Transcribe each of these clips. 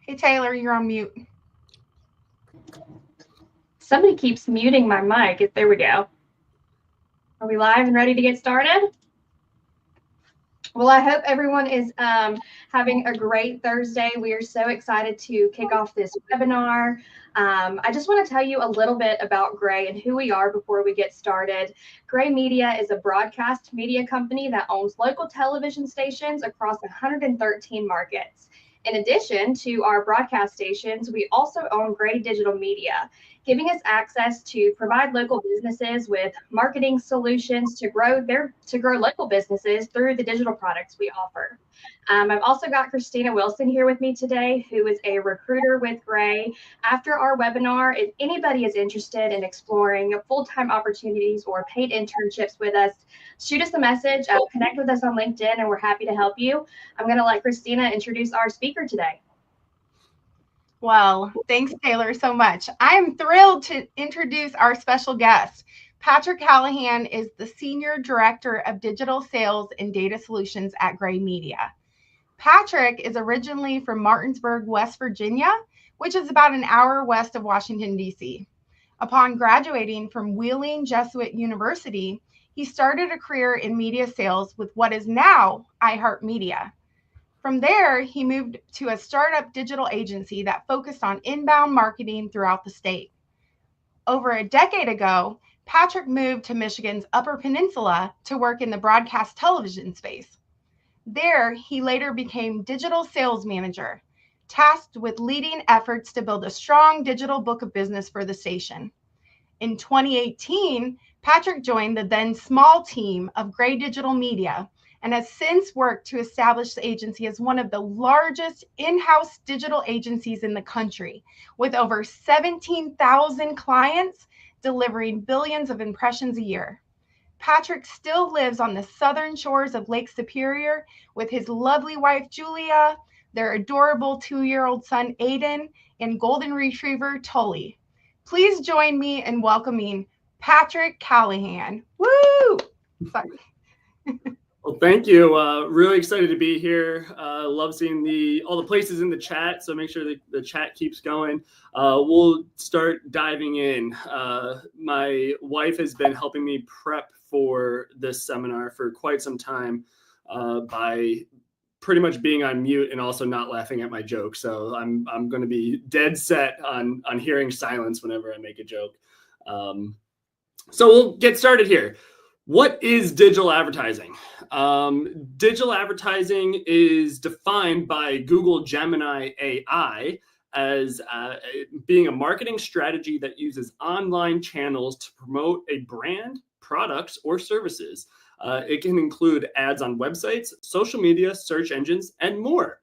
Hey, Taylor, you're on mute. Somebody keeps muting my mic. There we go. Are we live and ready to get started? Well, I hope everyone is having a great Thursday. We are so excited to kick off this webinar. I just want to tell you a little bit about Gray and who we are before we get started. Gray Media is a broadcast media company that owns local television stations across 113 markets. In addition to our broadcast stations, we also own Gray Digital Media, giving us access to provide local businesses with marketing solutions to grow local businesses through the digital products we offer. I've also got Christina Wilson here with me today, who is a recruiter with Gray. After our webinar, if anybody is interested in exploring full-time opportunities or paid internships with us, shoot us a message, connect with us on LinkedIn, and we're happy to help you. I'm going to let Christina introduce our speaker today. Well, thanks, Taylor, so much. I'm thrilled to introduce our special guest. Patrick Callahan is the Senior Director of Digital Sales and Data Solutions at Gray Media. Patrick is originally from Martinsburg, West Virginia, which is about an hour west of Washington, D.C. Upon graduating from Wheeling Jesuit University, he started a career in media sales with what is now iHeartMedia. From there, he moved to a startup digital agency that focused on inbound marketing throughout the state. Over a decade ago, Patrick moved to Michigan's Upper Peninsula to work in the broadcast television space. There, he later became digital sales manager, tasked with leading efforts to build a strong digital book of business for the station. In 2018, Patrick joined the then small team of Gray Digital Media and has since worked to establish the agency as one of the largest in-house digital agencies in the country, with over 17,000 clients delivering billions of impressions a year. Patrick still lives on the southern shores of Lake Superior with his lovely wife, Julia, their adorable 2-year-old son, Aiden, and golden retriever, Tully. Please join me in welcoming Patrick Callahan. Woo! Sorry. Well, thank you. Really excited to be here. Love seeing all the places in the chat, so make sure that the chat keeps going. We'll start diving in. My wife has been helping me prep for this seminar for quite some time by pretty much being on mute and also not laughing at my joke. So I'm going to be dead set on hearing silence whenever I make a joke. So we'll get started here. What is digital advertising? Digital advertising is defined by Google Gemini AI as being a marketing strategy that uses online channels to promote a brand, products, or services. It can include ads on websites, social media, search engines, and more.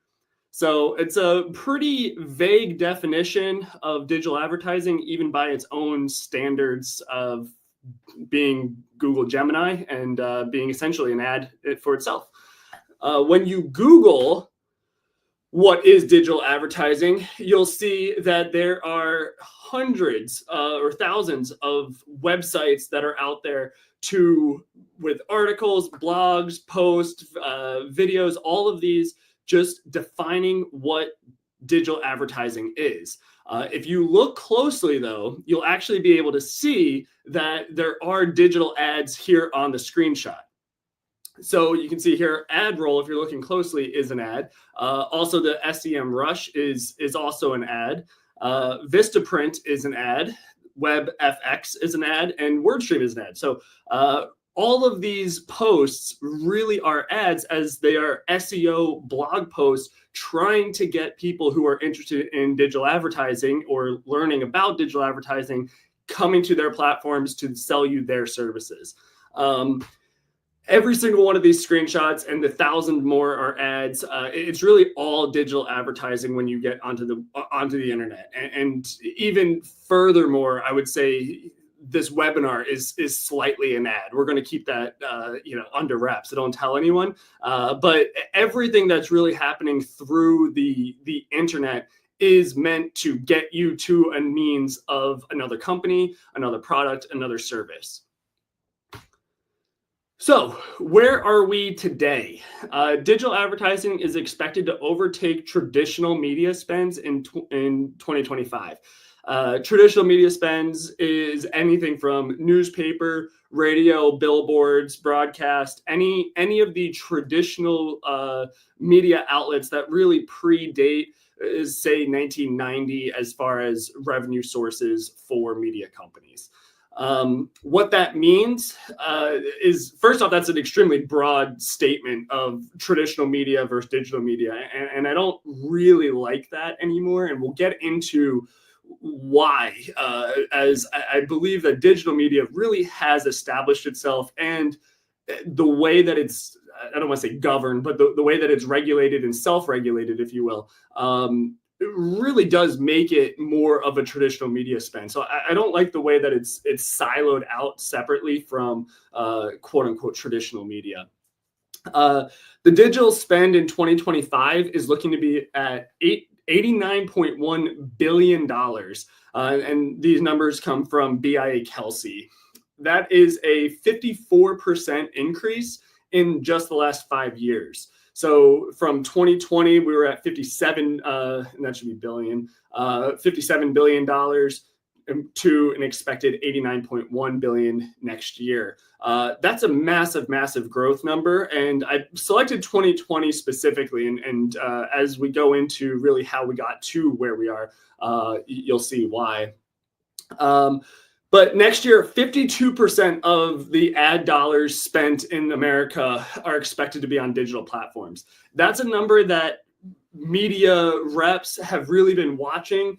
So it's a pretty vague definition of digital advertising, even by its own standards of being Google Gemini and being essentially an ad for itself. When you Google what is digital advertising, you'll see that there are hundreds or thousands of websites that are out there with articles, blogs, posts, videos, all of these just defining what digital advertising is. If you look closely, though, you'll actually be able to see that there are digital ads here on the screenshot. So you can see here, ad roll, if you're looking closely, is an ad. Also, the SEMrush is also an ad. Vistaprint is an ad. WebFX is an ad, and WordStream is an ad. So all of these posts really are ads, as they are SEO blog posts trying to get people who are interested in digital advertising or learning about digital advertising coming to their platforms to sell you their services. Every single one of these screenshots and the 1,000 more are ads. It's really all digital advertising when you get onto the internet. And even furthermore, I would say this webinar is slightly an ad. We're going to keep that under wraps, so don't tell anyone. But everything that's really happening through the internet is meant to get you to a means of another company, another product, another service. So where are we today? Digital advertising is expected to overtake traditional media spends in 2025. Traditional media spends is anything from newspaper, radio, billboards, broadcast, any of the traditional media outlets that really predate say 1990 as far as revenue sources for media companies. What that means is, first off, that's an extremely broad statement of traditional media versus digital media. And I don't really like that anymore. And we'll get into why, as I believe that digital media really has established itself, and the way that it's, I don't want to say governed, but the way that it's regulated and self-regulated, if you will, it really does make it more of a traditional media spend. So I don't like the way that it's siloed out separately from quote unquote traditional media. The digital spend in 2025 is looking to be at $89.1 billion. And these numbers come from BIA/Kelsey. That is a 54% increase in just the last 5 years. So from 2020, we were at 57, and that should be billion, $57 billion to an expected 89.1 billion next year. That's a massive, massive growth number. And I selected 2020 specifically. And as we go into really how we got to where we are, you'll see why. But next year, 52% of the ad dollars spent in America are expected to be on digital platforms. That's a number that media reps have really been watching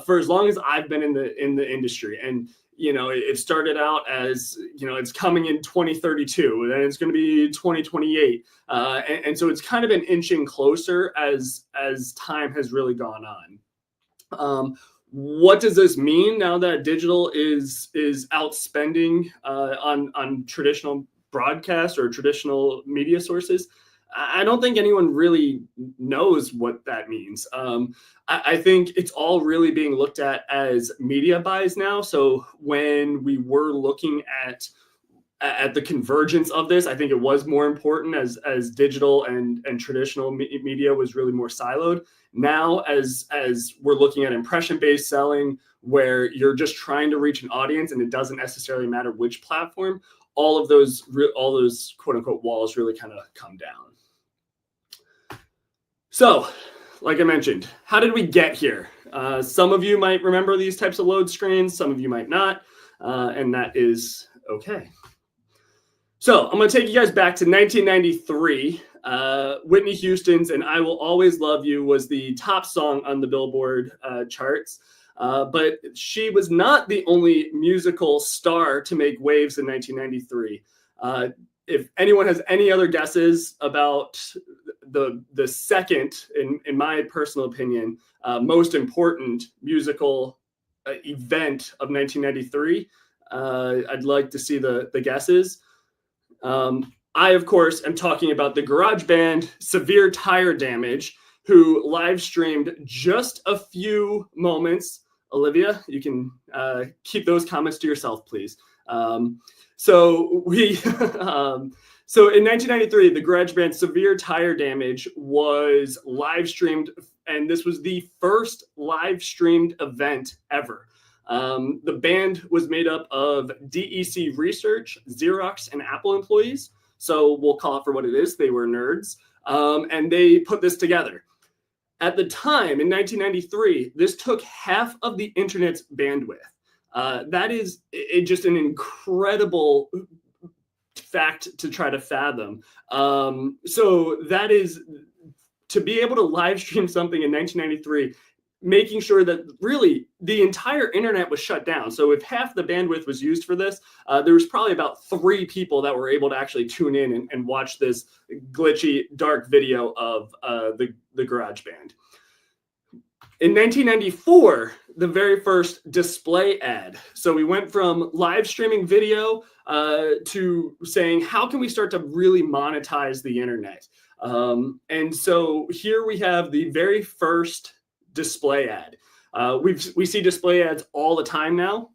for as long as I've been in the industry. And it started out as it's coming in 2032, and then it's going to be 2028, and so it's kind of been inching closer as time has really gone on. What does this mean now that digital is outspending on traditional broadcast or traditional media sources? I don't think anyone really knows what that means. I think it's all really being looked at as media buys now. So when we were looking at the convergence of this, I think it was more important as digital and traditional media was really more siloed. Now, as we're looking at impression-based selling, where you're just trying to reach an audience and it doesn't necessarily matter which platform, all those quote unquote walls really kind of come down. So, like I mentioned, how did we get here? Some of you might remember these types of load screens, some of you might not, and that is okay. So I'm going to take you guys back to 1993. Whitney Houston's "And I Will Always Love You" was the top song on the Billboard charts. But she was not the only musical star to make waves in 1993. If anyone has any other guesses about the second, in my personal opinion, most important musical event of 1993, I'd like to see the guesses. I, of course, am talking about the garage band Severe Tire Damage, who live streamed just a few moments. Olivia, you can keep those comments to yourself, please. So in 1993, the garage band Severe Tire Damage was live streamed, and this was the first live streamed event ever. The band was made up of DEC Research, Xerox, and Apple employees. So we'll call it for what it is. They were nerds, and they put this together. At the time, in 1993, this took half of the internet's bandwidth. That is just an incredible fact to try to fathom. So that is, to be able to live stream something in 1993, making sure that really the entire internet was shut down. So if half the bandwidth was used for this, there was probably about 3 people that were able to actually tune in and watch this glitchy, dark video of the garage band. In 1994, the very first display ad. So we went from live streaming video to saying, how can we start to really monetize the internet? And so here we have the very first display ad. We see display ads all the time now.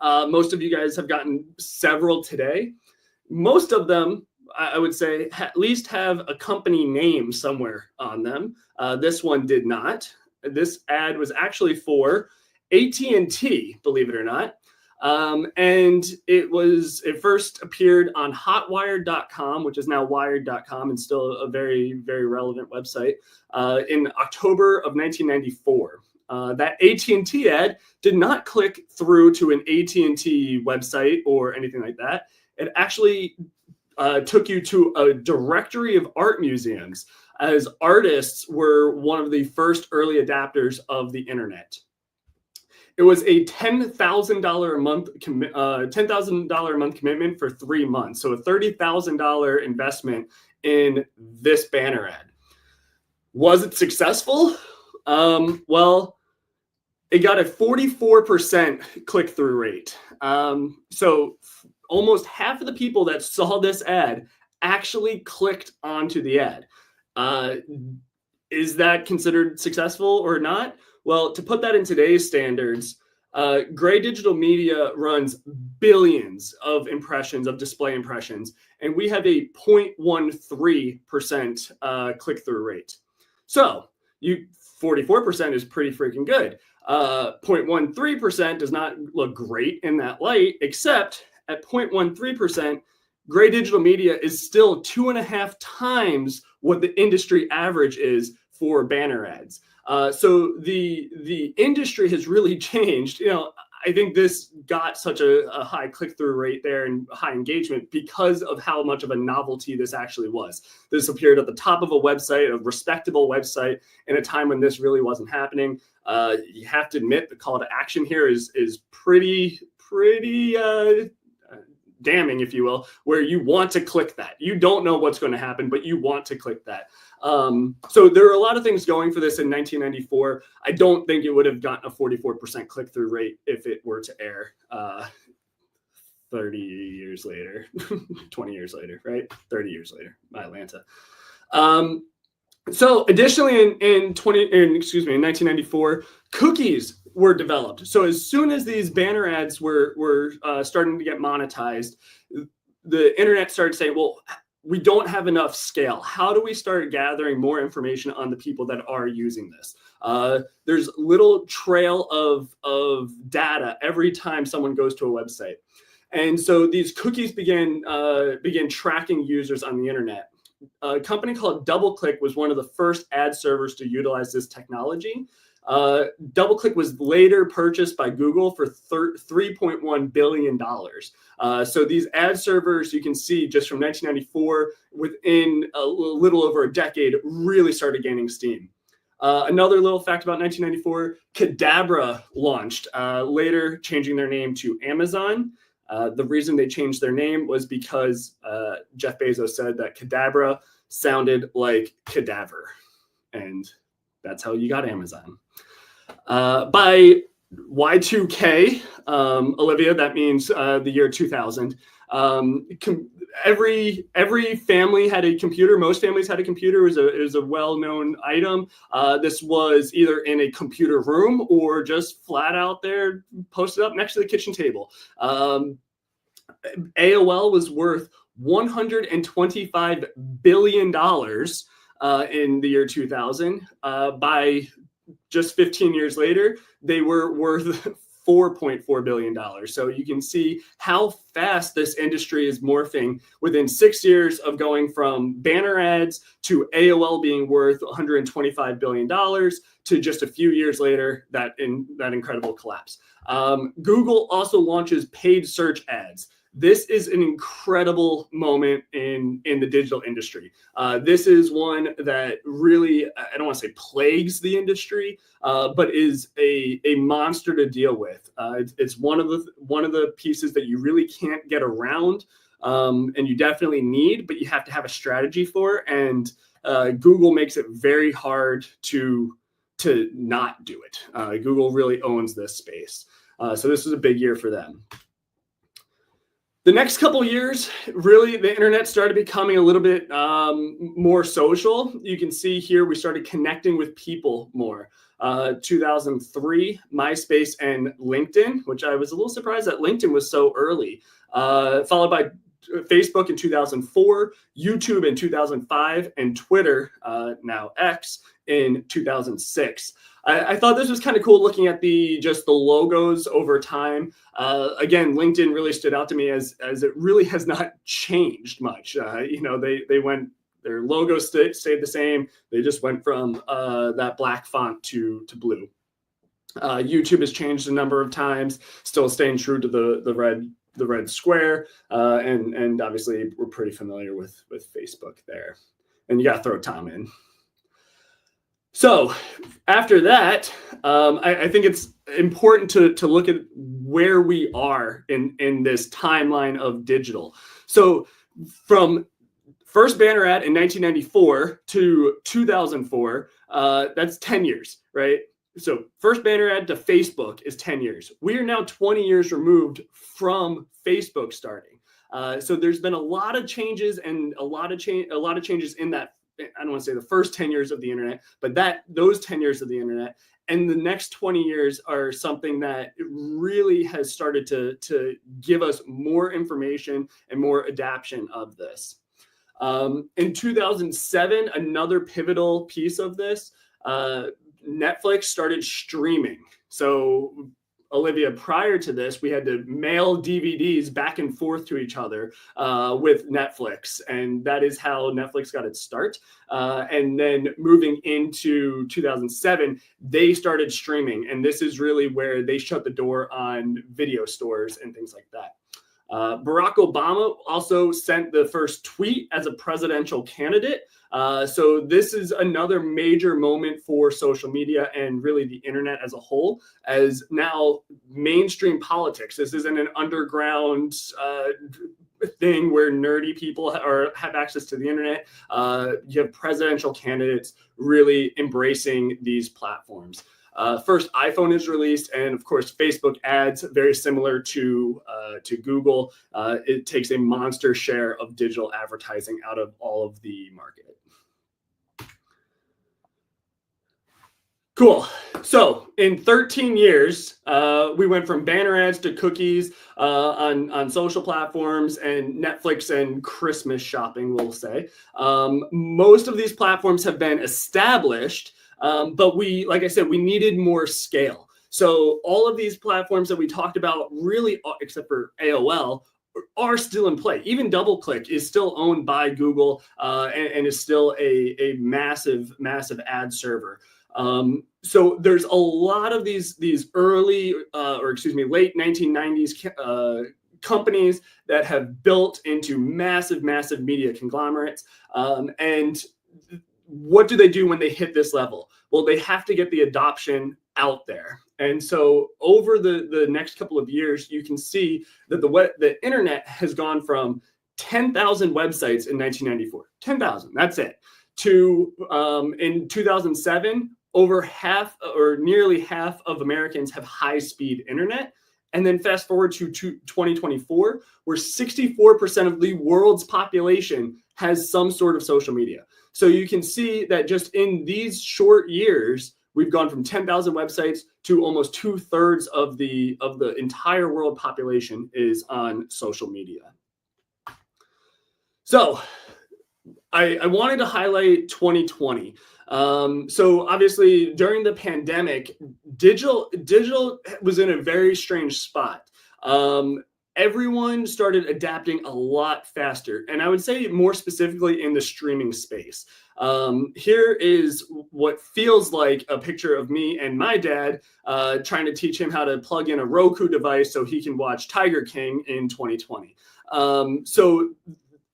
Most of you guys have gotten several today. most of them, I would say, at least have a company name somewhere on them. This one did not. This ad was actually for AT&T, believe it or not. And it first appeared on hotwired.com, which is now wired.com and still a very, very relevant website, in October of 1994. That AT&T ad did not click through to an AT&T website or anything like that. It actually took you to a directory of art museums, as artists were one of the first early adapters of the internet. It was a $10,000 a month $10,000 a month commitment for 3 months, so a $30,000 investment in this banner ad. Was it successful? Well, it got a 44% click-through rate. So almost half of the people that saw this ad actually clicked onto the ad. Is that considered successful or not? Well, to put that in today's standards, Gray Digital Media runs billions of impressions, of display impressions, and we have a 0.13% click-through rate. So 44% is pretty freaking good. 0.13% does not look great in that light, except at 0.13%, Gray Digital Media is still 2.5 times what the industry average is for banner ads. So the industry has really changed. I think this got such a high click-through rate there and high engagement because of how much of a novelty this actually was. This appeared at the top of a website, a respectable website, in a time when this really wasn't happening. You have to admit the call to action here is pretty damning, if you will, where you want to click that. You don't know what's going to happen, but you want to click that. So there are a lot of things going for this in 1994. I don't think it would have gotten a 44% click-through rate if it were to air 30 years later, 20 years later, right? 30 years later, Atlanta. So additionally, in 1994, cookies were developed. So as soon as these banner ads were starting to get monetized, the internet started saying, well, we don't have enough scale. How do we start gathering more information on the people that are using this? There's little trail of data every time someone goes to a website. And so these cookies began tracking users on the internet. A company called DoubleClick was one of the first ad servers to utilize this technology. DoubleClick was later purchased by Google for $3.1 billion. So these ad servers, you can see just from 1994, within a little over a decade, really started gaining steam. Another little fact about 1994, Kadabra launched, later changing their name to Amazon. The reason they changed their name was because Jeff Bezos said that Kadabra sounded like cadaver. And that's how you got Amazon. By Y2K, Olivia, that means the year 2000. Every family had a computer. Most families had a computer. It was a well-known item. This was either in a computer room or just flat out there, posted up next to the kitchen table. AOL was worth $125 billion in the year 2000. By just 15 years later, they were worth $4.4 billion. So you can see how fast this industry is morphing within 6 years of going from banner ads to AOL being worth $125 billion to just a few years later, that incredible collapse. Google also launches paid search ads. This is an incredible moment in the digital industry. This is one that really, I don't want to say plagues the industry, but is a monster to deal with. It's one of the pieces that you really can't get around, and you definitely need, but you have to have a strategy for. And Google makes it very hard to not do it. Google really owns this space. So this was a big year for them. The next couple of years, really, the internet started becoming a little bit more social. You can see here we started connecting with people more. 2003, MySpace and LinkedIn, which I was a little surprised that LinkedIn was so early, followed by Facebook in 2004, YouTube in 2005, and Twitter, now X, in 2006. I thought this was kind of cool looking at just the logos over time. Again, LinkedIn really stood out to me as it really has not changed much. They went, their logo stayed the same. They just went from that black font to blue. YouTube has changed a number of times, still staying true to the red square, and obviously we're pretty familiar with Facebook there. And you got to throw Tom in. So after that, I think it's important to look at where we are in this timeline of digital. So from first banner ad in 1994 to 2004, that's 10 years, right? So first banner ad to Facebook is 10 years. We are now 20 years removed from Facebook starting. So there's been a lot of changes and a lot of changes in that. I don't want to say the first 10 years of the internet, but those 10 years of the internet, and the next 20 years are something that really has started to give us more information and more adaptation of this. In 2007, another pivotal piece of this, Netflix started streaming. So Olivia, prior to this, we had to mail DVDs back and forth to each other with Netflix. And that is how Netflix got its start. And then moving into 2007, they started streaming. And this is really where they shut the door on video stores and things like that. Barack Obama also sent the first tweet as a presidential candidate. So this is another major moment for social media and really the internet as a whole, as now mainstream politics. This isn't an underground thing where nerdy people have access to the internet. You have presidential candidates really embracing these platforms. First iPhone is released, and of course, Facebook ads, very similar to Google. It takes a monster share of digital advertising out of all of the market. Cool. So in 13 years, we went from banner ads to cookies on social platforms and Netflix and Christmas shopping, we'll say. Most of these platforms have been established, but like I said, we needed more scale. So all of these platforms that we talked about really, except for AOL, are still in play. Even DoubleClick is still owned by Google and is still a massive, massive ad server. So there's a lot of these early, late 1990s companies that have built into massive, massive media conglomerates. And what do they do when they hit this level? Well, they have to get the adoption out there. And so over the next couple of years, you can see that the internet has gone from 10,000 websites in 1994, 10,000, that's it, to in 2007, over half or nearly half of Americans have high-speed internet. And then fast forward to 2024, where 64% of the world's population has some sort of social media. So you can see that just in these short years, we've gone from 10,000 websites to almost 2/3 of the entire world population is on social media. So I wanted to highlight 2020. So obviously during the pandemic, digital was in a very strange spot. Everyone started adapting a lot faster. And I would say more specifically in the streaming space. Here is what feels like a picture of me and my dad trying to teach him how to plug in a Roku device so he can watch Tiger King in 2020. So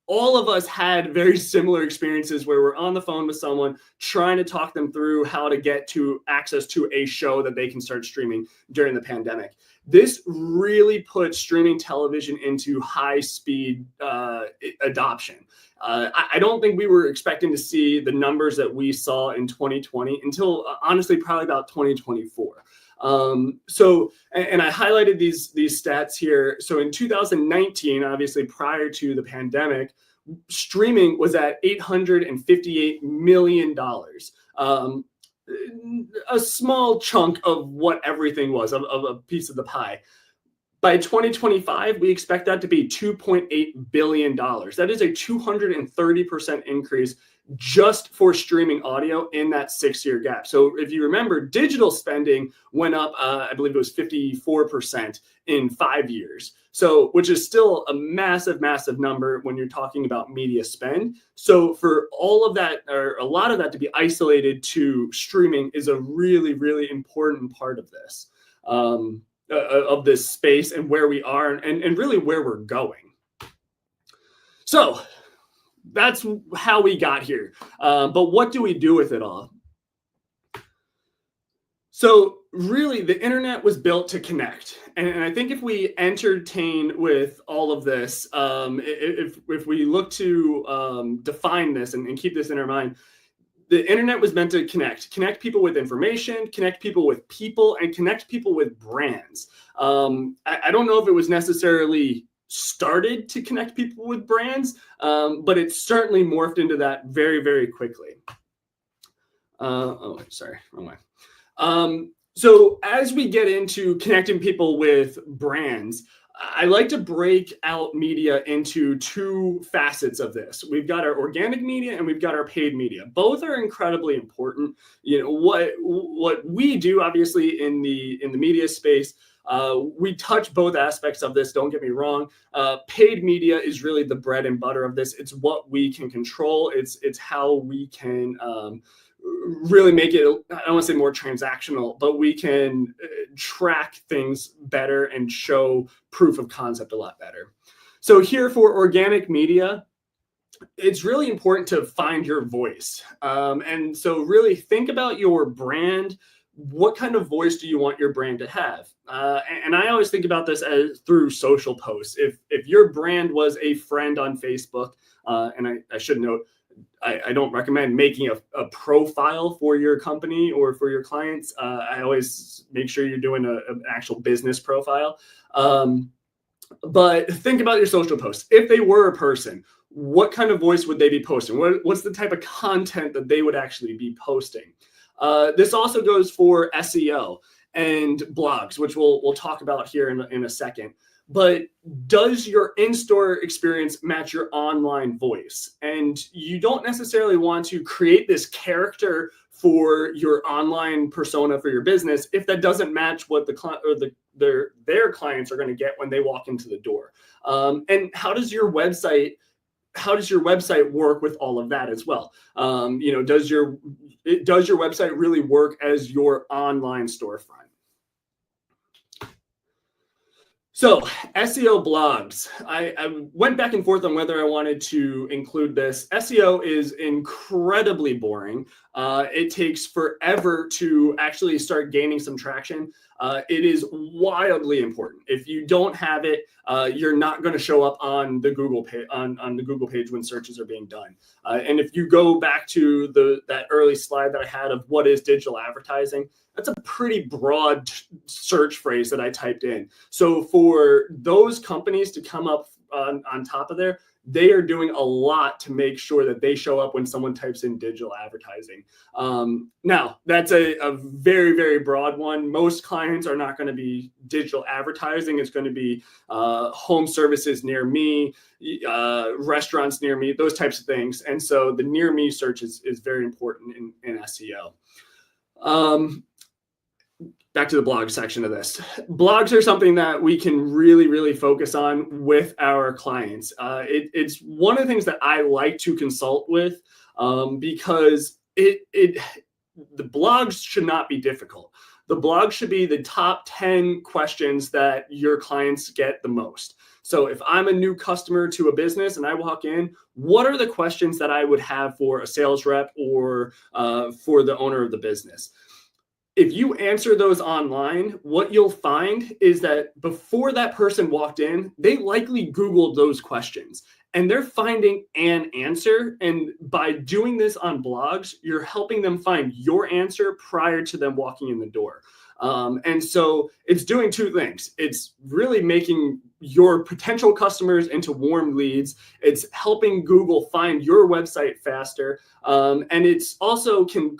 all of us had very similar experiences where we're on the phone with someone trying to talk them through how to get to access to a show that they can start streaming during the pandemic. This really put streaming television into high-speed adoption. I don't think we were expecting to see the numbers that we saw in 2020 until honestly probably about 2024. So I highlighted these stats here. So in 2019, obviously prior to the pandemic, streaming was at $858 million. A small chunk of what everything was, of a piece of the pie. By 2025, we expect that to be $2.8 billion. That is a 230% increase just for streaming audio in that 6-year gap. So if you remember, digital spending went up, I believe it was 54% in 5 years. So, which is still a massive, massive number when you're talking about media spend. So for all of that, or a lot of that, to be isolated to streaming is a really, really important part of this. Of this space and where we are and really where we're going. So that's how we got here. But what do we do with it all? So really, the internet was built to connect. And I think if we entertain with all of this, if we look to define this and keep this in our mind, the internet was meant to connect people with information, connect people with people, and connect people with brands. I don't know if it was necessarily started to connect people with brands, but it certainly morphed into that very, very quickly. Sorry, wrong way. So as we get into connecting people with brands, I like to break out media into two facets of this. We've got our organic media and we've got our paid media. Both are incredibly important. You know, what we do, obviously, in the media space, we touch both aspects of this. Don't get me wrong. Paid media is really the bread and butter of this. It's what we can control. It's how we can really make it, I don't want to say more transactional, but we can track things better and show proof of concept a lot better. So here for organic media, it's really important to find your voice. And so really think about your brand. What kind of voice do you want your brand to have? And I always think about this as through social posts. If your brand was a friend on Facebook, and I should note, I don't recommend making a profile for your company or for your clients. I always make sure you're doing an actual business profile. But think about your social posts. If they were a person, what kind of voice would they be posting? What's the type of content that they would actually be posting? This also goes for SEO and blogs, which we'll talk about here in a second. But does your in-store experience match your online voice? And you don't necessarily want to create this character for your online persona for your business if that doesn't match what the client or their clients are going to get when they walk into the door. And how does your website work with all of that as well? Does your website really work as your online storefront? So SEO blogs, I went back and forth on whether I wanted to include this. SEO is incredibly boring. It takes forever to actually start gaining some traction. It is wildly important. If you don't have it, you're not going to show up on the Google page on the Google page when searches are being done. And if you go back to that early slide that I had of what is digital advertising, that's a pretty broad search phrase that I typed in. So for those companies to come up on top of there, they are doing a lot to make sure that they show up when someone types in digital advertising. Now, that's a very, very broad one. Most clients are not going to be digital advertising. It's going to be home services near me, restaurants near me, those types of things. And so the near me search is very important in SEO. Back to the blog section of this. Blogs are something that we can really, really focus on with our clients. It's one of the things that I like to consult with because the blogs should not be difficult. The blog should be the top 10 questions that your clients get the most. So if I'm a new customer to a business and I walk in, what are the questions that I would have for a sales rep or for the owner of the business? If you answer those online, what you'll find is that before that person walked in, they likely Googled those questions and they're finding an answer. And by doing this on blogs, you're helping them find your answer prior to them walking in the door. And so it's doing two things. It's really making your potential customers into warm leads. It's helping Google find your website faster. And it's also can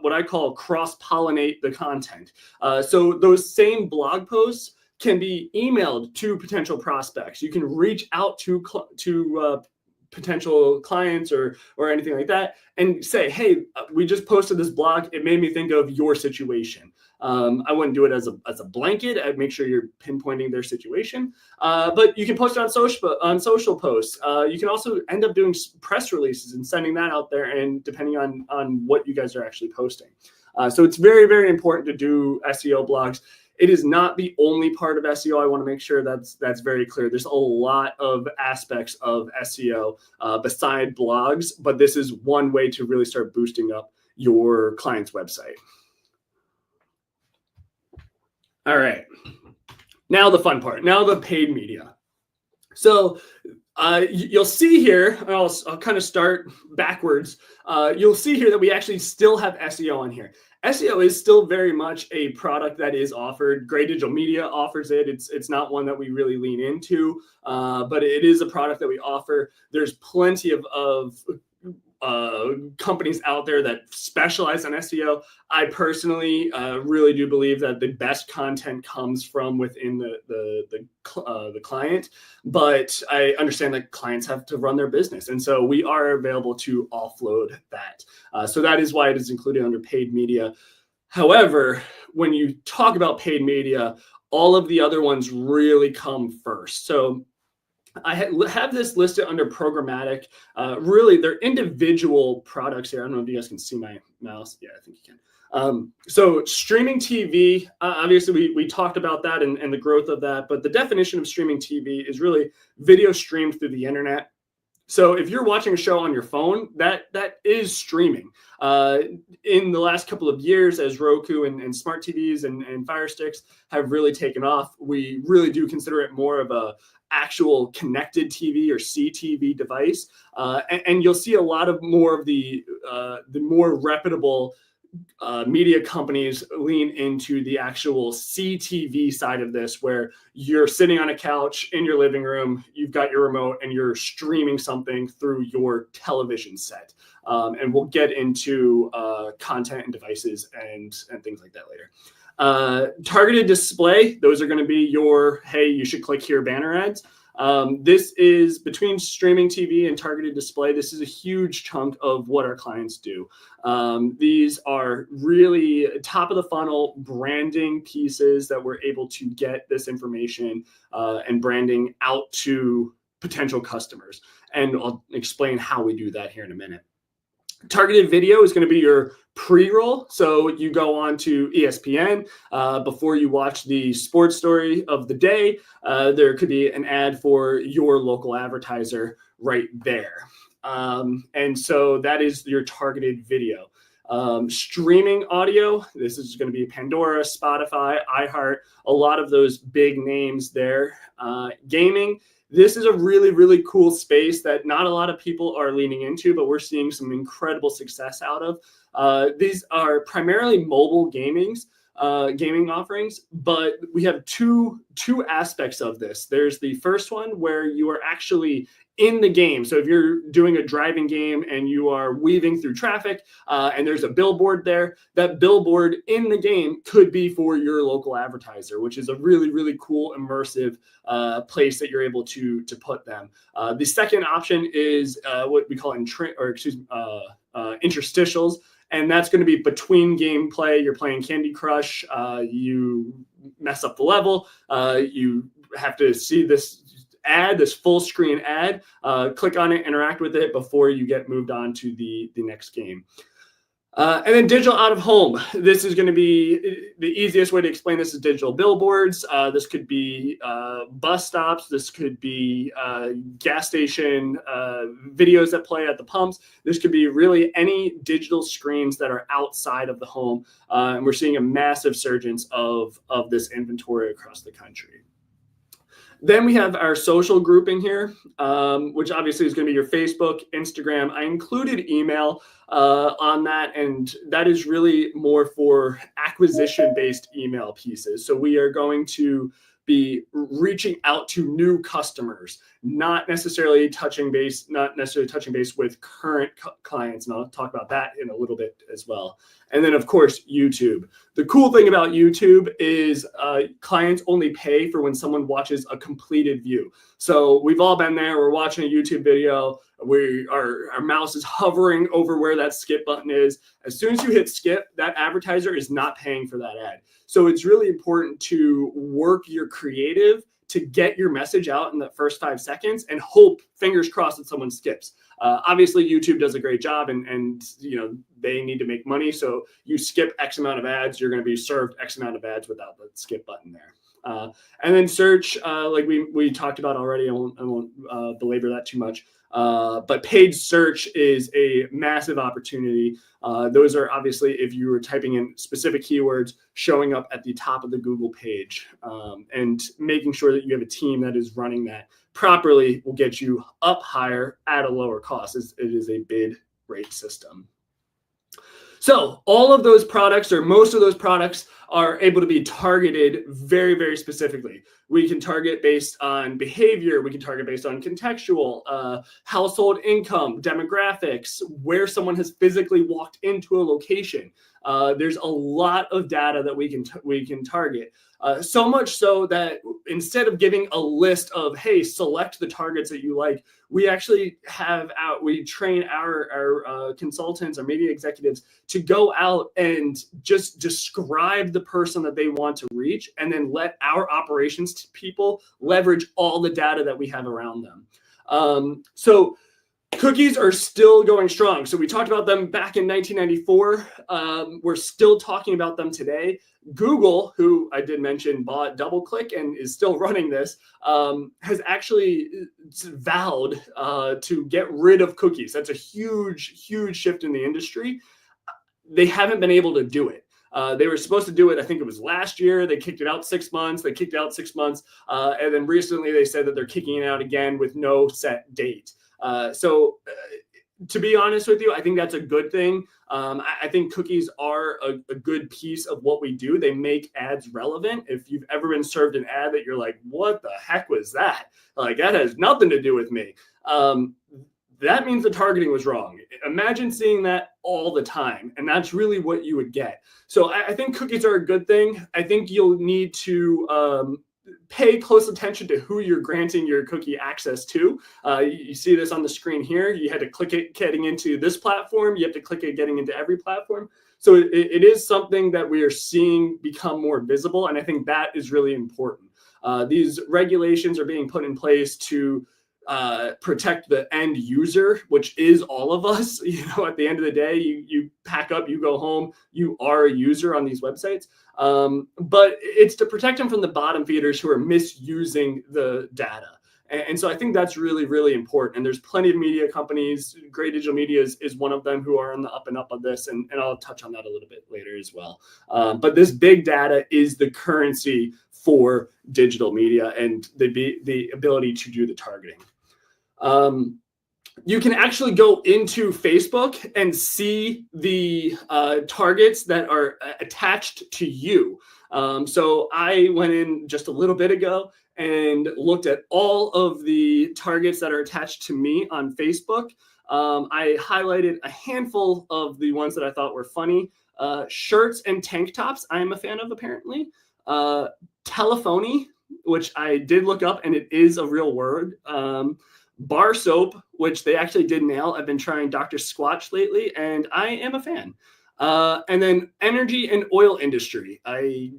what I call cross-pollinate the content. So those same blog posts can be emailed to potential prospects. You can reach out to potential clients or anything like that and say, hey, we just posted this blog. It made me think of your situation. I wouldn't do it as a blanket. I'd make sure you're pinpointing their situation. But you can post it on social posts. You can also end up doing press releases and sending that out there, and depending on what you guys are actually posting. So it's very, very important to do SEO blogs. It is not the only part of SEO. I want to make sure that's very clear. There's a lot of aspects of SEO beside blogs, but this is one way to really start boosting up your client's website. All right. Now the fun part. Now the paid media. So you'll see here, I'll kind of start backwards. You'll see here that we actually still have SEO on here. SEO is still very much a product that is offered. Gray Digital Media offers it. It's not one that we really lean into, but it is a product that we offer. There's plenty of companies out there that specialize on SEO. I personally really do believe that the best content comes from within the client, but I understand that clients have to run their business, and so we are available to offload that. So that is why it is included under paid media. However, when you talk about paid media, all of the other ones really come first. So I have this listed under programmatic. Really, they're individual products here. I don't know if you guys can see my mouse. Yeah, I think you can. So streaming TV, obviously we talked about that and the growth of that, but the definition of streaming TV is really video streamed through the internet. So if you're watching a show on your phone, that is streaming. In the last couple of years, as Roku and smart TVs and Fire Sticks have really taken off, we really do consider it more of a actual connected TV or CTV device. And you'll see a lot of more of the more reputable media companies lean into the actual CTV side of this, where you're sitting on a couch in your living room, you've got your remote, and you're streaming something through your television set. And we'll get into content and devices and things like that later. Targeted display, those are going to be your, hey, you should click here banner ads. This is between streaming TV and targeted display. This is a huge chunk of what our clients do. These are really top of the funnel branding pieces that we're able to get this information and branding out to potential customers. And I'll explain how we do that here in a minute. Targeted video is going to be your pre-roll. So you go on to ESPN before you watch the sports story of the day. There could be an ad for your local advertiser right there. And so that is your targeted video. Streaming audio, this is going to be Pandora, Spotify, iHeart, a lot of those big names there. Gaming. This is a really, really cool space that not a lot of people are leaning into, but we're seeing some incredible success out of. These are primarily mobile gaming offerings, but we have two aspects of this. There's the first one where you are actually in the game. So if you're doing a driving game and you are weaving through traffic and there's a billboard there, that billboard in the game could be for your local advertiser, which is a really, really cool, immersive place that you're able to put them. The second option is what we call interstitials. And that's going to be between gameplay. You're playing Candy Crush. You mess up the level. You have to see this ad, this full screen ad, click on it, interact with it before you get moved on to the next game. And then digital out of home. This is going to be the easiest way to explain this is digital billboards. This could be bus stops. This could be gas station videos that play at the pumps. This could be really any digital screens that are outside of the home. And we're seeing a massive surgence of this inventory across the country. Then we have our social grouping here, which obviously is going to be your Facebook, Instagram. I included email on that, and that is really more for acquisition-based email pieces. So we are going to be reaching out to new customers, not necessarily touching base with current clients. And I'll talk about that in a little bit as well. And then, of course, YouTube. The cool thing about YouTube is clients only pay for when someone watches a completed view. So we've all been there. We're watching a YouTube video. Our mouse is hovering over where that skip button is. As soon as you hit skip, that advertiser is not paying for that ad. So it's really important to work your creative to get your message out in the first 5 seconds and hope, fingers crossed, that someone skips. Obviously, YouTube does a great job, and they need to make money. So you skip X amount of ads, you're going to be served X amount of ads without the skip button there. And then search, like we talked about already. I won't belabor that too much. But paid search is a massive opportunity. Those are obviously, if you were typing in specific keywords, showing up at the top of the Google page, and making sure that you have a team that is running that properly will get you up higher at a lower cost. It is a bid rate system. So all of those products, or most of those products, are able to be targeted very, very specifically. We can target based on behavior. We can target based on contextual, household income, demographics, where someone has physically walked into a location. There's a lot of data that we can target. So much so that instead of giving a list of, hey, select the targets that you like, we actually we train our consultants, our media executives, to go out and just describe the person that they want to reach, and then let our operations people leverage all the data that we have around them. So cookies are still going strong. So we talked about them back in 1994. We're still talking about them today. Google, who I did mention bought DoubleClick and is still running this, has actually vowed to get rid of cookies. That's a huge, huge shift in the industry. They haven't been able to do it. They were supposed to do it, I think it was last year. They kicked it out 6 months. They kicked it out 6 months. And then recently they said that they're kicking it out again with no set date. So to be honest with you, I think that's a good thing. I think cookies are a good piece of what we do. They make ads relevant. If you've ever been served an ad that you're like, what the heck was that? Like, that has nothing to do with me. That means the targeting was wrong. Imagine seeing that all the time, and that's really what you would get. So I think cookies are a good thing. I think you'll need to pay close attention to who you're granting your cookie access to. You see this on the screen here. You had to click it getting into this platform. You have to click it getting into every platform. So it is something that we are seeing become more visible, and I think that is really important. These regulations are being put in place to protect the end user, which is all of us. At the end of the day, you pack up, you go home, you are a user on these websites. But it's to protect them from the bottom feeders who are misusing the data. And so I think that's really, really important. And there's plenty of media companies. Gray Digital Media is one of them who are on the up and up of this. And I'll touch on that a little bit later as well. But this big data is the currency for digital media and the ability to do the targeting. You can actually go into Facebook and see the targets that are attached to you. So I went in just a little bit ago and looked at all of the targets that are attached to me on Facebook. I highlighted a handful of the ones that I thought were funny. Shirts and tank tops, I am a fan of, apparently. Telephony, which I did look up, and it is a real word. Bar soap, which they actually did nail. I've been trying Dr. Squatch lately, and I am a fan. And then energy and oil industry. I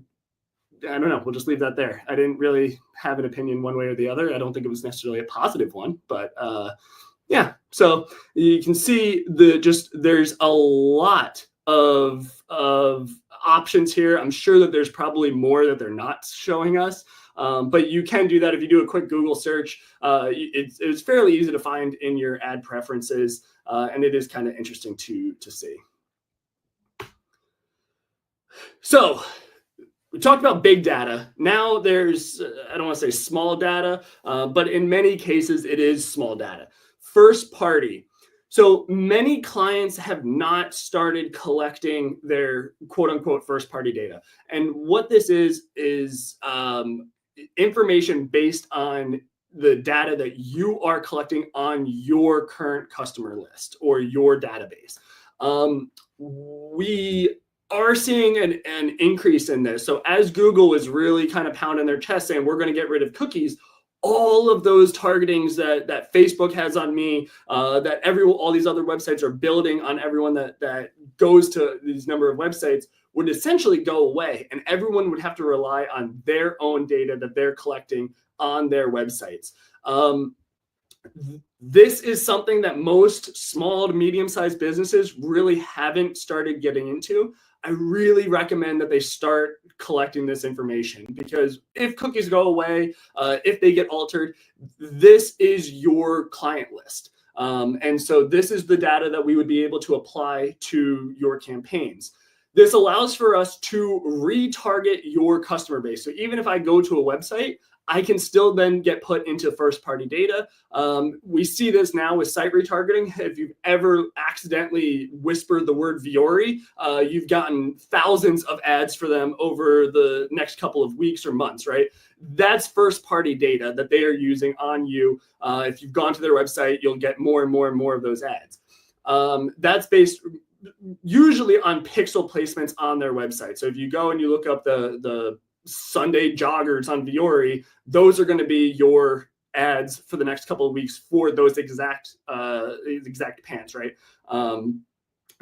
don't know. We'll just leave that there. I didn't really have an opinion one way or the other. I don't think it was necessarily a positive one, but yeah. So you can see there's a lot of options here. I'm sure that there's probably more that they're not showing us. But you can do that if you do a quick Google search. It's fairly easy to find in your ad preferences, and it is kind of interesting to see. So we talked about big data. Now there's, I don't want to say small data, but in many cases it is small data. First party. So many clients have not started collecting their quote unquote first party data. And what this is information based on the data that you are collecting on your current customer list or your database. We are seeing an increase in this. So as Google is really kind of pounding their chest saying we're going to get rid of cookies, all of those targetings that Facebook has on me, that all these other websites are building on everyone that goes to these number of websites would essentially go away, and everyone would have to rely on their own data that they're collecting on their websites. This is something that most small to medium-sized businesses really haven't started getting into. I really recommend that they start collecting this information, because if cookies go away, if they get altered, this is your client list. And so this is the data that we would be able to apply to your campaigns. This allows for us to retarget your customer base. So even if I go to a website, I can still then get put into first-party data. We see this now with site retargeting. If you've ever accidentally whispered the word Vuori, you've gotten thousands of ads for them over the next couple of weeks or months, right? That's first-party data that they are using on you. If you've gone to their website, you'll get more and more and more of those ads. That's based usually on pixel placements on their website. So if you go and you look up the Sunday joggers on Vuori, those are going to be your ads for the next couple of weeks for those exact pants, right?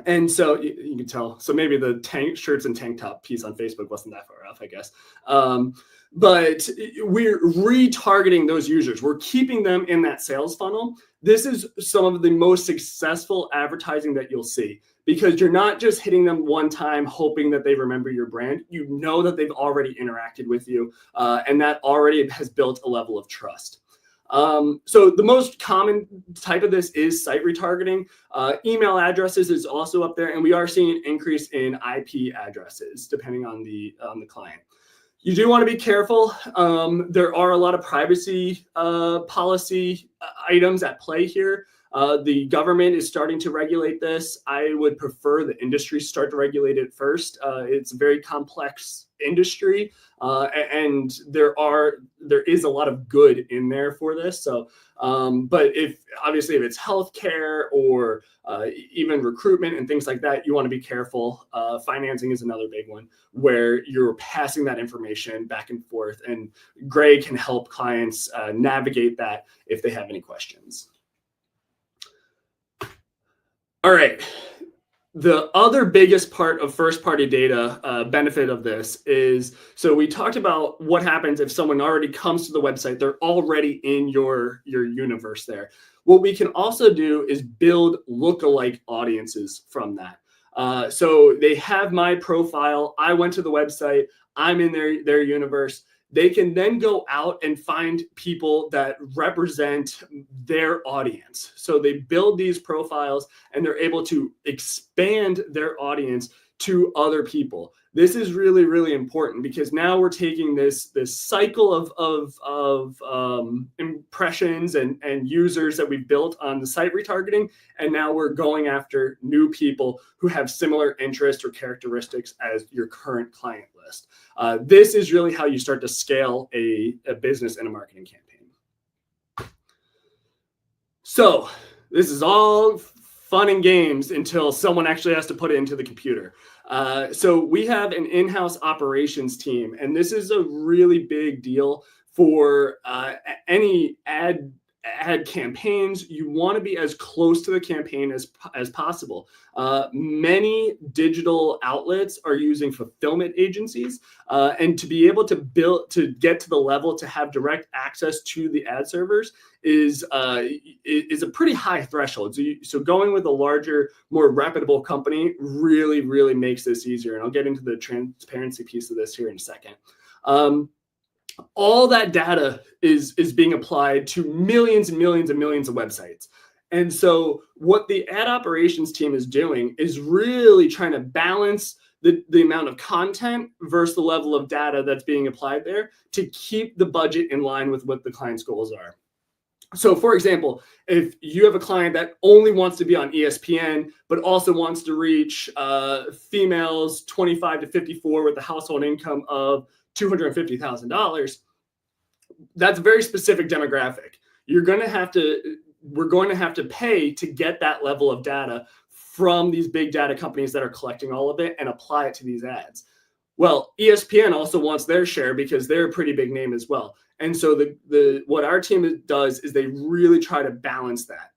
And so you can tell. So maybe the shirts and tank top piece on Facebook wasn't that far off, I guess. But we're retargeting those users. We're keeping them in that sales funnel. This is some of the most successful advertising that you'll see, because you're not just hitting them one time hoping that they remember your brand. You know that they've already interacted with you, and that already has built a level of trust. So the most common type of this is site retargeting. Email addresses is also up there, and we are seeing an increase in IP addresses depending on the client. You do want to be careful. There are a lot of privacy policy items at play here. The government is starting to regulate this. I would prefer the industry start to regulate it first. It's a very complex industry, and there is a lot of good in there for this. So, but if it's healthcare or even recruitment and things like that, you want to be careful. Financing is another big one where you're passing that information back and forth, and Gray can help clients navigate that if they have any questions. All right. The other biggest part of first-party data benefit of this is, so we talked about what happens if someone already comes to the website, they're already in your universe there. What we can also do is build lookalike audiences from that. So they have my profile. I went to the website. I'm in their universe. They can then go out and find people that represent their audience. So they build these profiles and they're able to expand their audience to other people. This is really, really important, because now we're taking this cycle of impressions and users that we've built on the site retargeting, and now we're going after new people who have similar interests or characteristics as your current client list. This is really how you start to scale a business and a marketing campaign. So this is all fun and games until someone actually has to put it into the computer. So we have an in-house operations team, and this is a really big deal for any ad campaigns. You want to be as close to the campaign as possible. Many digital outlets are using fulfillment agencies, and to be able to get to the level to have direct access to the ad servers is a pretty high threshold. So going with a larger, more reputable company really, really makes this easier. And I'll get into the transparency piece of this here in a second. All that data is being applied to millions and millions and millions of websites. And so what the ad operations team is doing is really trying to balance the amount of content versus the level of data that's being applied there to keep the budget in line with what the client's goals are. So for example, if you have a client that only wants to be on ESPN, but also wants to reach females 25 to 54 with a household income of $250,000, that's a very specific demographic. We're going to have to pay to get that level of data from these big data companies that are collecting all of it and apply it to these ads. Well, ESPN also wants their share because they're a pretty big name as well. And so what our team does is they really try to balance that.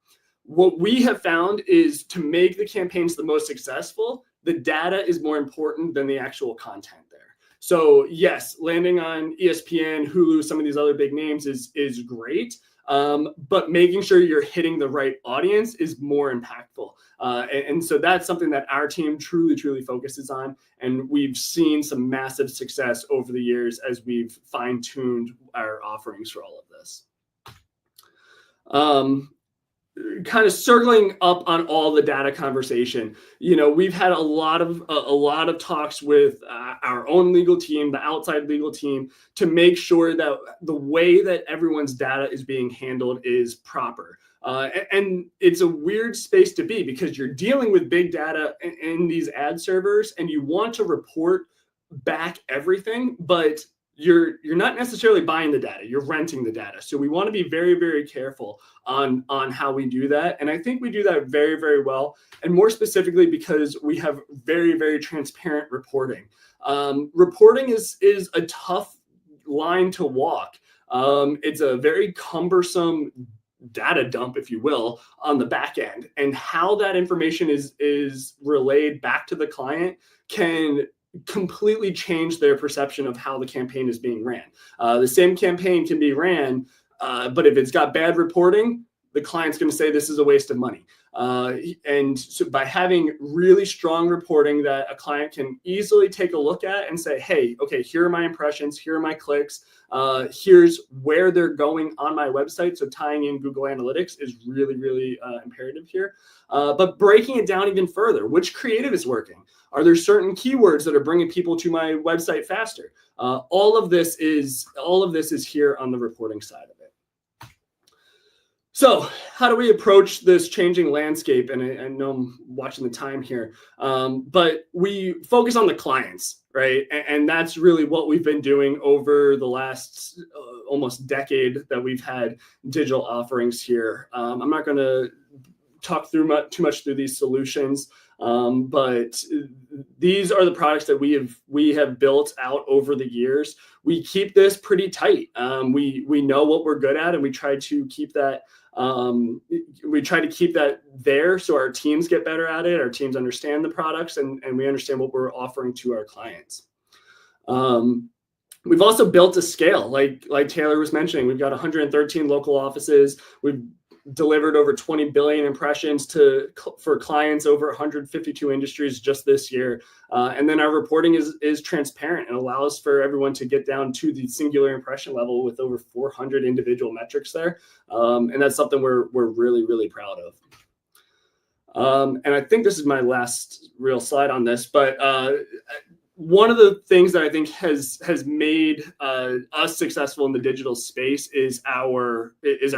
What we have found is to make the campaigns the most successful, the data is more important than the actual content there. So yes, landing on ESPN, Hulu, some of these other big names is great. But making sure you're hitting the right audience is more impactful. And so that's something that our team truly focuses on. And we've seen some massive success over the years as we've fine-tuned our offerings for all of this. Kind of circling up on all the data conversation, we've had a lot of talks with our own legal team, the outside legal team, to make sure that the way that everyone's data is being handled is proper. And it's a weird space to be because you're dealing with big data in these ad servers and you want to report back everything, but you're not necessarily buying the data, you're renting the data. So we want to be very careful on how we do that. And I think we do that very well. And more specifically, because we have very transparent reporting. Reporting is a tough line to walk. It's a very cumbersome data dump, if you will, on the back end. And how that information is relayed back to the client can completely change their perception of how the campaign is being ran. The same campaign can be ran, but if it's got bad reporting, the client's going to say this is a waste of money. And so by having really strong reporting that a client can easily take a look at and say, hey, okay, here are my impressions, here are my clicks, here's where they're going on my website. So tying in Google Analytics is really imperative here. But breaking it down even further, which creative is working? Are there certain keywords that are bringing people to my website faster? All of this is here on the reporting side of it. So how do we approach this changing landscape? And I know I'm watching the time here, but we focus on the clients, right? And that's really what we've been doing over the last almost decade that we've had digital offerings here. I'm not going to talk too much through these solutions, but these are the products that we have built out over the years. We keep this pretty tight. We know what we're good at, and we try to keep that. We try to keep that there so our teams get better at it. Our teams understand the products, and we understand what we're offering to our clients. We've also built a scale, like Taylor was mentioning. We've got 113 local offices. We've delivered over 20 billion impressions for clients over 152 industries just this year. And then our reporting is transparent and allows for everyone to get down to the singular impression level with over 400 individual metrics there. And that's something we're really proud of. And I think this is my last real slide on this, but one of the things that I think has made us successful in the digital space is our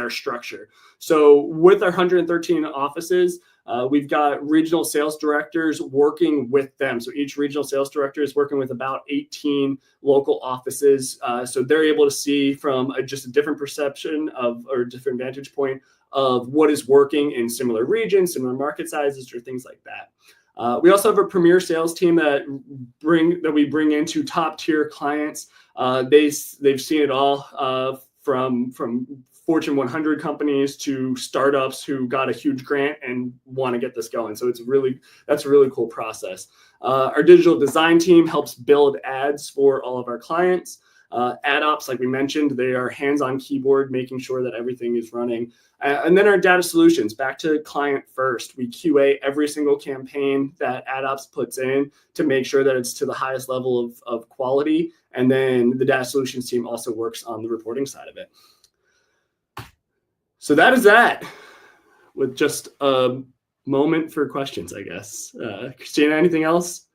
structure. So with our 113 offices, we've got regional sales directors working with them. So each regional sales director is working with about 18 local offices. So they're able to see from just a different perception or different vantage point of what is working in similar regions, similar market sizes, or things like that. We also have a premier sales team that we bring into top tier clients. They've seen it all from Fortune 100 companies to startups who got a huge grant and want to get this going. So that's a really cool process. Our digital design team helps build ads for all of our clients. Ad ops, like we mentioned, they are hands-on keyboard, making sure that everything is running. And then our data solutions, back to client first. We QA every single campaign that ad ops puts in to make sure that it's to the highest level of quality. And then the data solutions team also works on the reporting side of it. So that is that, with just a moment for questions, I guess. Christina, anything else?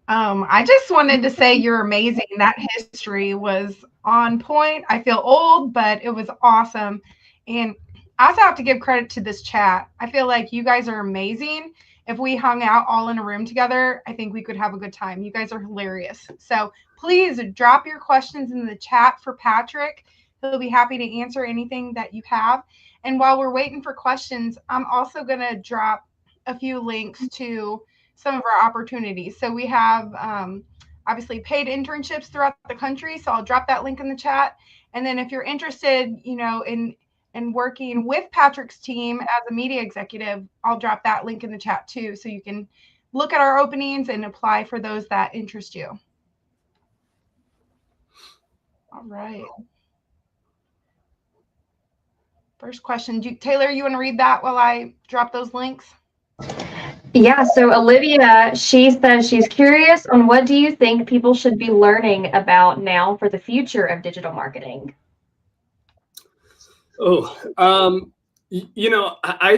I just wanted to say you're amazing. That history was on point. I feel old, but it was awesome. And I also have to give credit to this chat. I feel like you guys are amazing. If we hung out all in a room together, I think we could have a good time. You guys are hilarious. So please drop your questions in the chat for Patrick. He'll be happy to answer anything that you have. And while we're waiting for questions, I'm also going to drop a few links to some of our opportunities. So we have obviously paid internships throughout the country. So I'll drop that link in the chat. And then if you're interested, in working with Patrick's team as a media executive, I'll drop that link in the chat too. So you can look at our openings and apply for those that interest you. All right. First question, Taylor, you want to read that while I drop those links? Yeah, so Olivia, she says she's curious on what do you think people should be learning about now for the future of digital marketing? I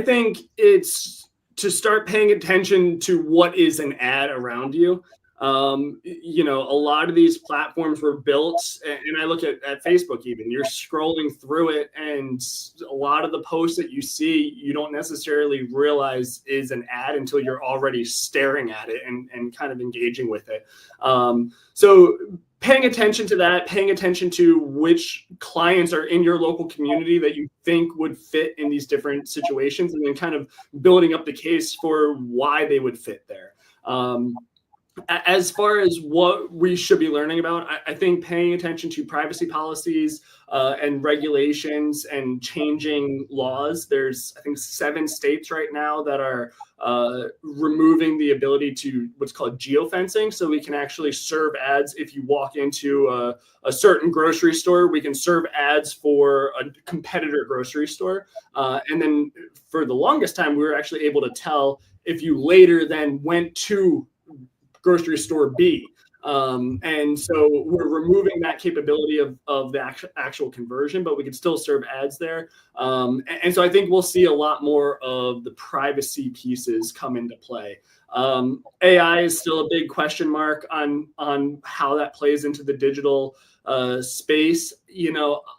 think it's to start paying attention to what is an ad around you. A lot of these platforms were built, and I look at Facebook even, you're scrolling through it, and a lot of the posts that you see, you don't necessarily realize is an ad until you're already staring at it and kind of engaging with it. So paying attention to that, paying attention to which clients are in your local community that you think would fit in these different situations, and then kind of building up the case for why they would fit there. As far as what we should be learning about, I think paying attention to privacy policies and regulations and changing laws. There's, I think, 7 states right now that are removing the ability to what's called geofencing. So we can actually serve ads if you walk into a certain grocery store. We can serve ads for a competitor grocery store. And then for the longest time, we were actually able to tell if you later then went to grocery store B. And so we're removing that capability of the actual conversion, but we can still serve ads there. And so I think we'll see a lot more of the privacy pieces come into play. AI is still a big question mark on how that plays into the digital space.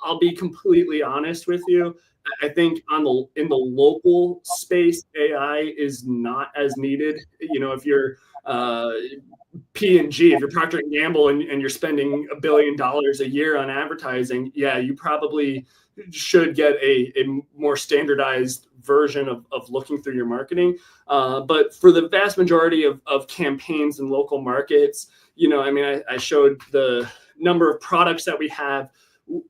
I'll be completely honest with you. I think in the local space, AI is not as needed. If you're P&G, if you're Procter & Gamble and you're spending $1 billion a year on advertising, yeah, you probably should get a more standardized version of looking through your marketing. But for the vast majority of campaigns in local markets, I showed the number of products that we have.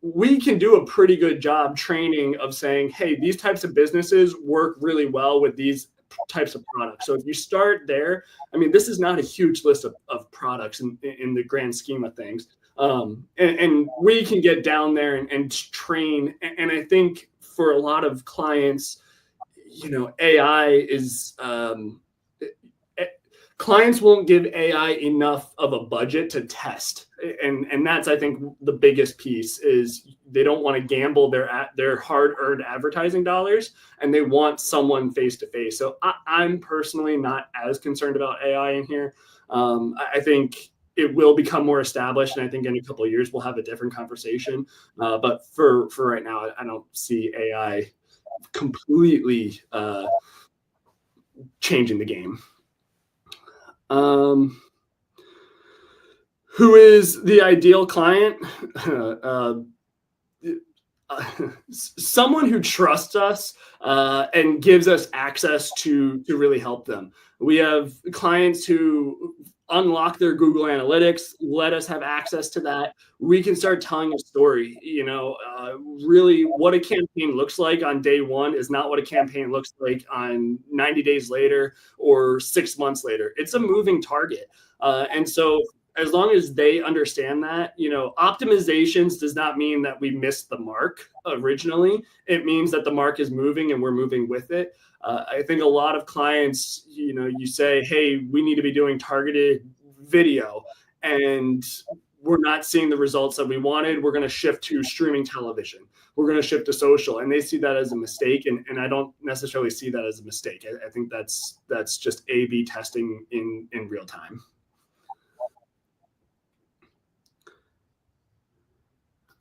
We can do a pretty good job training of saying, hey, these types of businesses work really well with these types of products. So if you start there, this is not a huge list of products in the grand scheme of things. And we can get down there and train. And I think for a lot of clients, AI is, clients won't give AI enough of a budget to test. And that's, I think, the biggest piece is they don't want to gamble their hard-earned advertising dollars, and they want someone face-to-face. So I'm personally not as concerned about AI in here. I think it will become more established, and I think in a couple of years we'll have a different conversation. But for right now, I don't see AI completely changing the game. Who is the ideal client? Someone who trusts us and gives us access to really help them. We have clients who unlock their Google Analytics, let us have access to that. We can start telling a story. Really what a campaign looks like on day one is not what a campaign looks like on 90 days later or 6 months later. It's a moving target. And so as long as they understand that, optimizations does not mean that we missed the mark originally. It means that the mark is moving and we're moving with it. I think a lot of clients, you say, hey, we need to be doing targeted video and we're not seeing the results that we wanted. We're going to shift to streaming television. We're going to shift to social. And they see that as a mistake. And I don't necessarily see that as a mistake. I think that's just A/B testing in real time.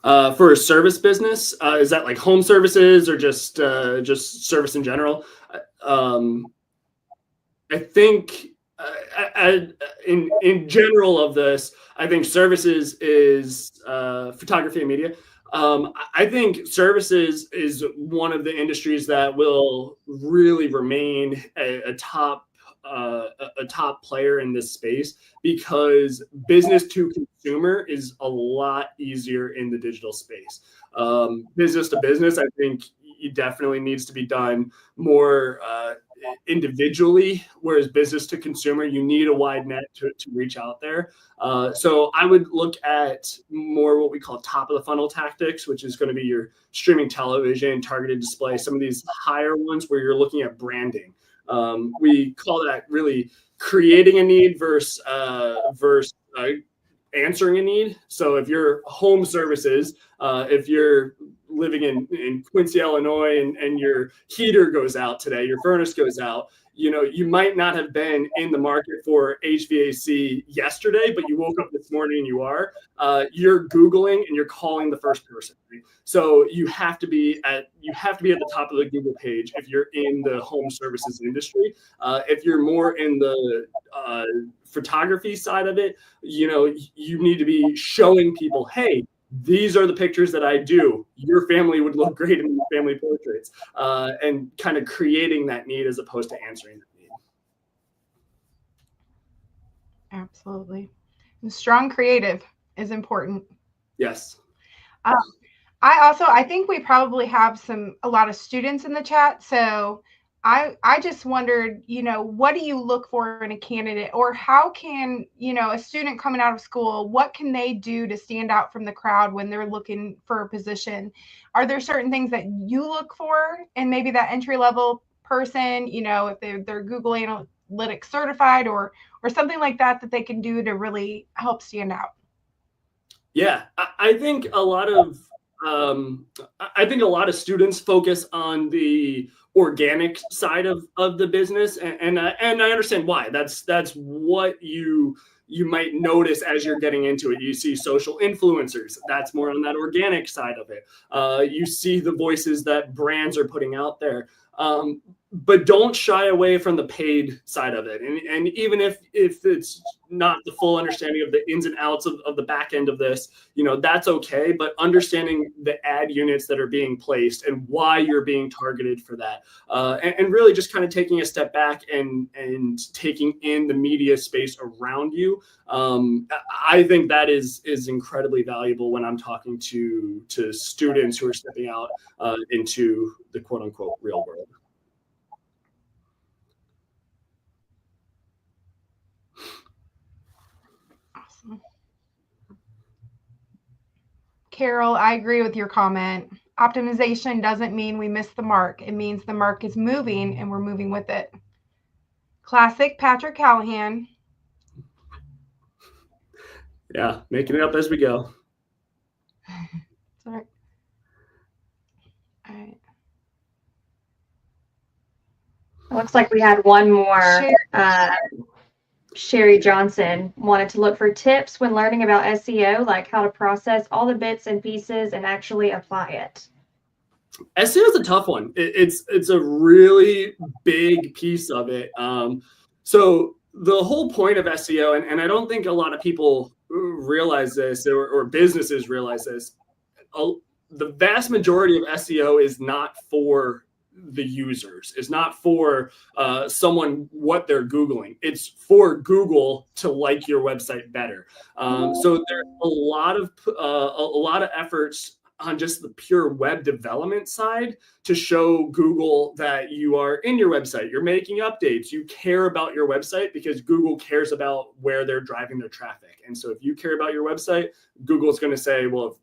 For a service business, is that like home services or just service in general? I think in general of this, I think services is photography and media. I think services is one of the industries that will really remain a top player in this space, because business to consumer is a lot easier in the digital space. Business to business, I think it definitely needs to be done more individually, whereas business to consumer, you need a wide net to reach out there. So I would look at more what we call top of the funnel tactics, which is going to be your streaming television, targeted display, some of these higher ones where you're looking at branding. We call that really creating a need versus answering a need. So if you're home services, if you're living in Quincy, Illinois, and your heater goes out today, your furnace goes out, you might not have been in the market for HVAC yesterday, but you woke up this morning and you are. You're Googling and you're calling the first person. So you have to be at the top of the Google page if you're in the home services industry. If you're more in the photography side of it, you need to be showing people, hey, these are the pictures that I do. Your family would look great in family portraits, and kind of creating that need as opposed to answering that need. Absolutely. And strong creative is important. Yes. I think we probably have a lot of students in the chat. So I just wondered, what do you look for in a candidate, or how can, a student coming out of school, what can they do to stand out from the crowd when they're looking for a position? Are there certain things that you look for in maybe that entry level person, if they're Google Analytics certified or something like that they can do to really help stand out? Yeah, I think a lot of students focus on the organic side of the business, and I understand why. That's what you might notice as you're getting into it. You see social influencers, that's more on that organic side of it. You see the voices that brands are putting out there. But don't shy away from the paid side of it. And even if it's not the full understanding of the ins and outs of the back end of this, that's okay. But understanding the ad units that are being placed and why you're being targeted for that. And really just kind of taking a step back and taking in the media space around you. I think that is incredibly valuable when I'm talking to students who are stepping out into the quote unquote real world. Carol, I agree with your comment. Optimization doesn't mean we missed the mark. It means the mark is moving and we're moving with it. Classic Patrick Callahan. Yeah, making it up as we go. Sorry. All right. It looks like we had one more. Sherry Johnson wanted to look for tips when learning about SEO, like how to process all the bits and pieces and actually apply it. SEO is a tough one. It's a really big piece of it. So the whole point of SEO, and I don't think a lot of people realize this, or businesses realize this, the vast majority of SEO is not for the users. It's not for someone what they're Googling. It's for Google to like your website better. So there's a lot of efforts on just the pure web development side to show Google that you are in your website, you're making updates, you care about your website, because Google cares about where they're driving their traffic. And so if you care about your website, Google's going to say, well,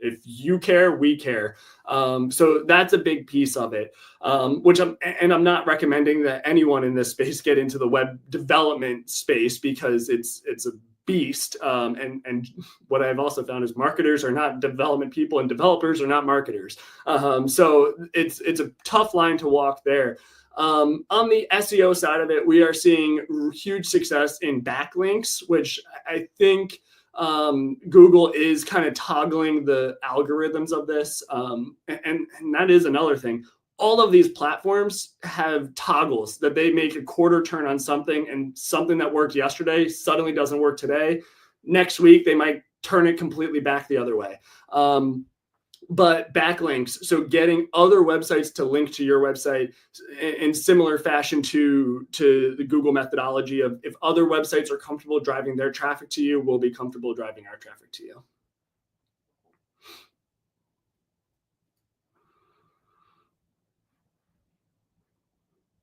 if you care, we care. So that's a big piece of it, which I'm not recommending that anyone in this space get into the web development space, because it's a beast. And what I've also found is marketers are not development people and developers are not marketers. So it's a tough line to walk there. On the SEO side of it, we are seeing huge success in backlinks, which I think Google is kind of toggling the algorithms of this. And that is another thing. all of these platforms have toggles that they make a quarter turn on something, and something that worked yesterday suddenly doesn't work today. Next week, they might turn it completely back the other way. But backlinks, so getting other websites to link to your website in similar fashion to the Google methodology of, if other websites are comfortable driving their traffic to you, we'll be comfortable driving our traffic to you.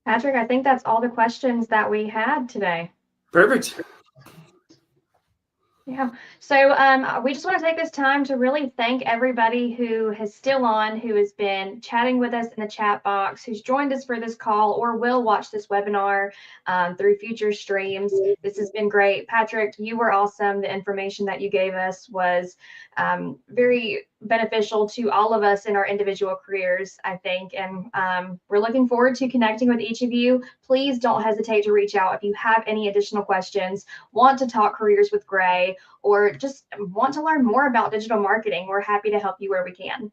Patrick, I think that's all the questions that we had today. Perfect. Yeah. So we just want to take this time to really thank everybody who is still on, who has been chatting with us in the chat box, who's joined us for this call or will watch this webinar through future streams. This has been great. Patrick, you were awesome. The information that you gave us was very beneficial to all of us in our individual careers, I think. And we're looking forward to connecting with each of you. Please don't hesitate to reach out if you have any additional questions, want to talk careers with Gray, or just want to learn more about digital marketing. We're happy to help you where we can.